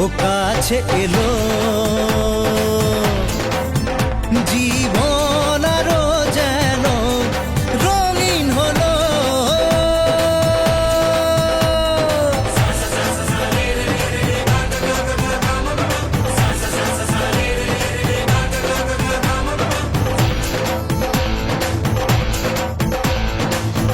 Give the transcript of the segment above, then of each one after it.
ও কাছে এলো, জীবন আরো যেন রঙিন হলো।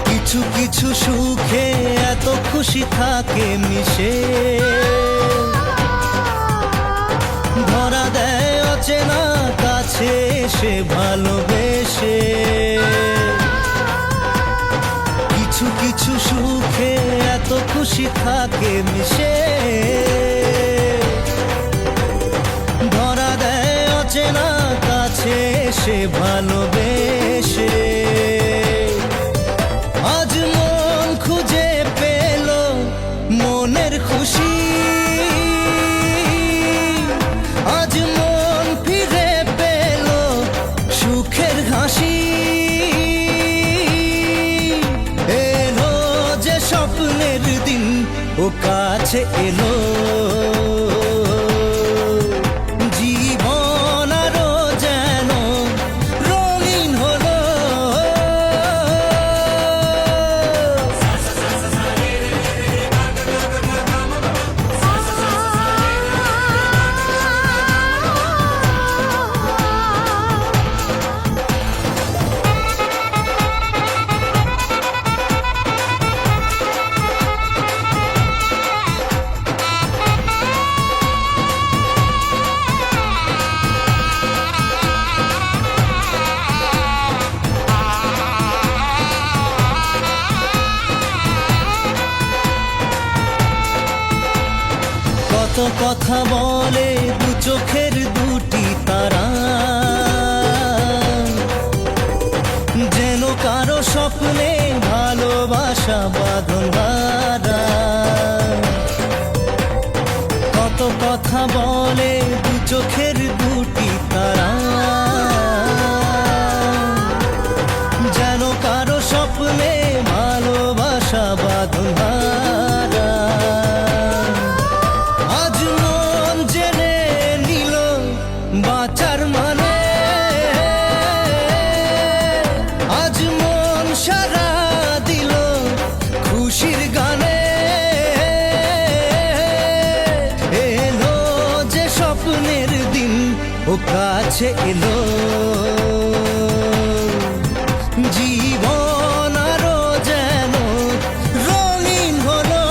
কিছু কিছু সুখে এত খুশি থাকে মিশে, ধরা দেয় অচেনা কাছে সে ভালোবেসে। কিছু কিছু সুখে এত খুশি থাকে মিশে, ধরা দেয় অচেনা কাছে সে ভালোবেসে। আজ মন খুঁজে পেল মনের খুশি, আজ মন ফিরে পেল সুখের হাসি। এলো যে স্বপ্নের দিন, ও কাছে এলো, জীবন আরো যেন রঙিন হলো। কত কথা বলে দু চোখের দুটি তারা, যেন কারো স্বপ্নে ভালোবাসা বাঁধন হারা। কত কথা বলে দু চোখের দুটি তারা, যেন কারো স্বপ্নে ভালোবাসা বাঁধন হারা। আজ মন জেনে নিল বাঁচার মানে, আজ মন সারা দিল খুশির গানে। এলো যে স্বপ্নের দিন, ও কাছে এলো, জীবন আরো যেন রঙিন হলো।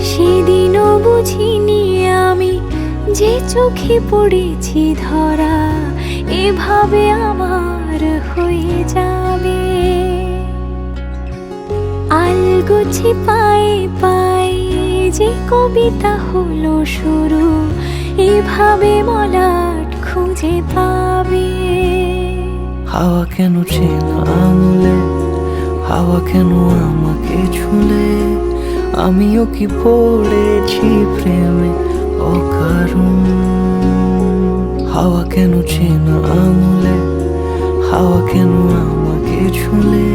সেদিনও বুঝিনি আমি যে চোখে পড়েছি ধরা, এভাবে আমার হয়ে যাবে। আলগোছে পায়ে পায়ে যে কবিতা হলো শুরু, এভাবে মলাট খুঁজে পাবে। হাওয়া কেন চেনা আঙুলে, হাওয়া কেন আমাকে ছুলে, আমিও কি পড়েছি প্রেমে অকারণ। হাওয়া কেন চেনা আঙুলে, হাওয়া কেন আমাকে ছুলে,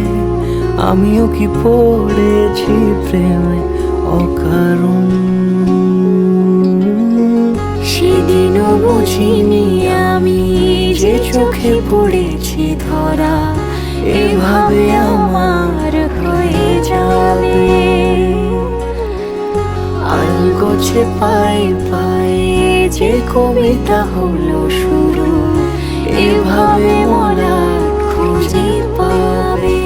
আমিও কি পড়েছি প্রেমে অকারণ। সেদিনও বুঝিনি আমি যে চোখে পড়েছি ধরা, এভাবে আমার হয়ে যাবে। আলগোছে পায়ে পায়ে যে কবিতা হলো শুরু, এভাবে মলাট খুঁজে পাবে।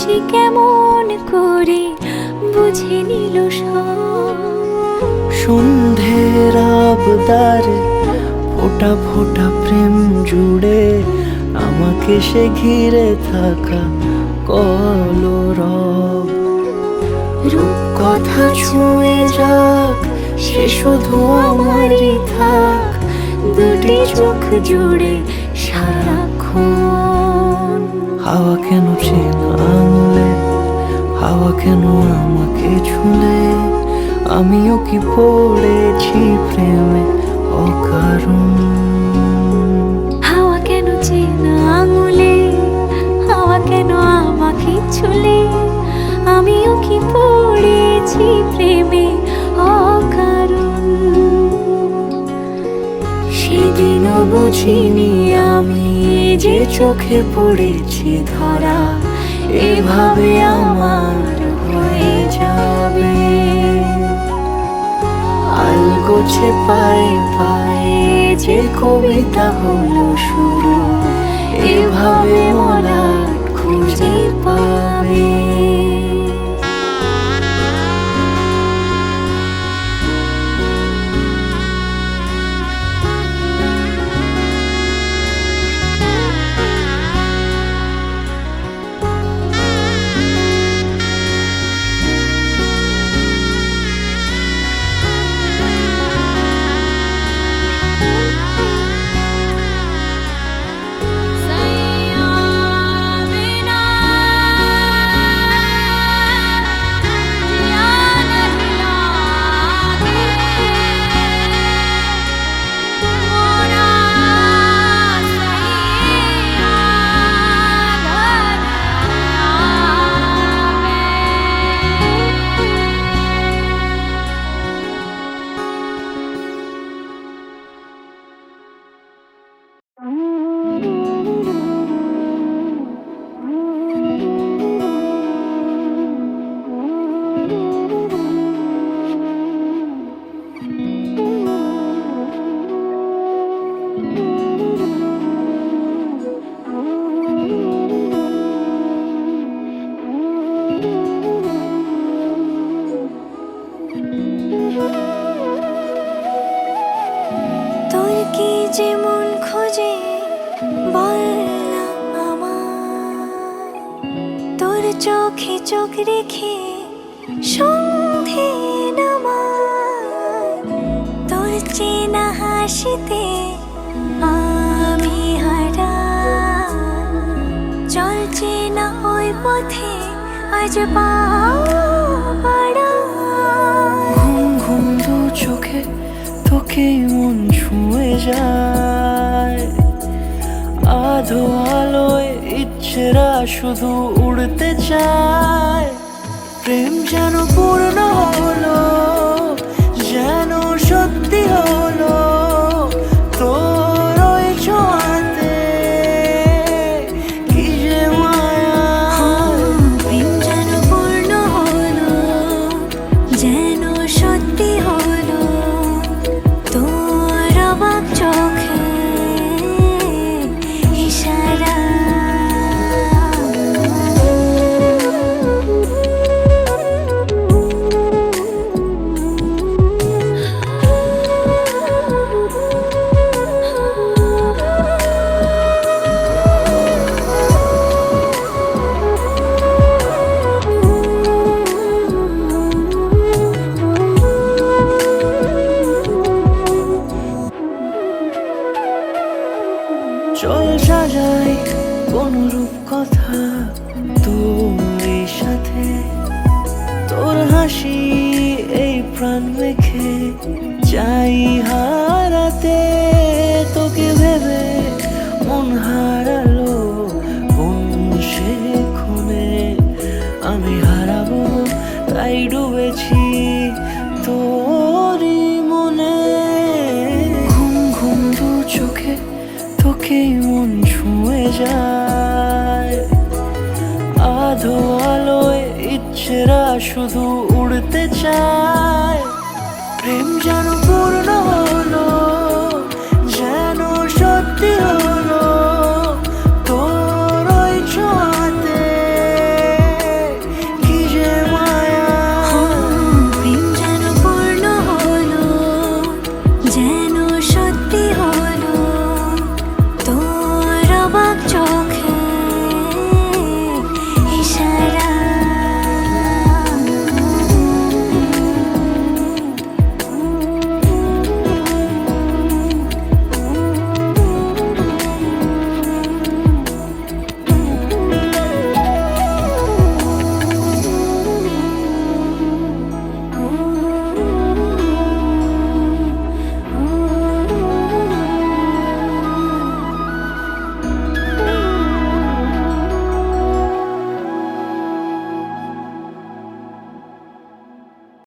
সে কেমন করে বুঝে নিল সব। সন্ধ্যের আবদারে ফোঁটা ফোঁটা প্রেম জুড়ে আমাকে সে ঘিরে থাকা কলরব। রূপ কথা ছুঁয়ে যাক সে শুধু আমারই থাক, দুটি চোখ জুড়ে সারাক্ষণ। হাওয়া কেন চেনা আঙুলে, হাওয়া কেন আমাকে ছুঁলে, আমিও কি পড়েছি প্রেমে অকারণ। হাওয়া কেন চেনা আঙুলে, হাওয়া কেন আমাকে ছুলে, আমিও কি পড়েছি প্রেমে অকারণ। সেদিনও বুঝিনি আমি যে চোখে পড়েছি ধরা, এভাবে আমার হয়ে যাবে। আলগোছে পায়ে পায়ে যে কবিতা হলো শুরু, এভাবে মলাট খুঁজে পাবে। তোর কি যেমন খোঁজে বললাম আমায়, তোর চোখে চোখ রেখে সন্ধে নামায়। তোর চেনা হাসিতে আমি হারাই, চলছে না ওই পথে আজ পা বাড়াই। ঘুম ঘুম দু চোখে তোকেই মন ছুঁয়ে যায়, আধো আলোয় ইচ্ছেরা শুধু উড়তে চায়। প্রেম যেন পূর্ণ হলো, যেন সত্যি হলো, তোর ওই ছোঁয়াতে কি যে মায়া। প্রেম যেন পূর্ণ হলো, যেন সত্যি হলো, তোর অবাক চোখে ইশারা। চল সাজাই কোন রূপ কথা তোর সাথে, তোর হাসি এই প্রাণ মেখে চাই হারাতে। তোকে ভেবে মন হারালো কোন সে ক্ষণে, আমি হারাবো তাই ডুবেছি তোরই মনে। ঘুম ঘুম দু চোখে তোকেই মন ছুঁয়ে যায়, আধো আলোয় ইচ্ছেরা শুধু উড়তে চায়। প্রেম যেন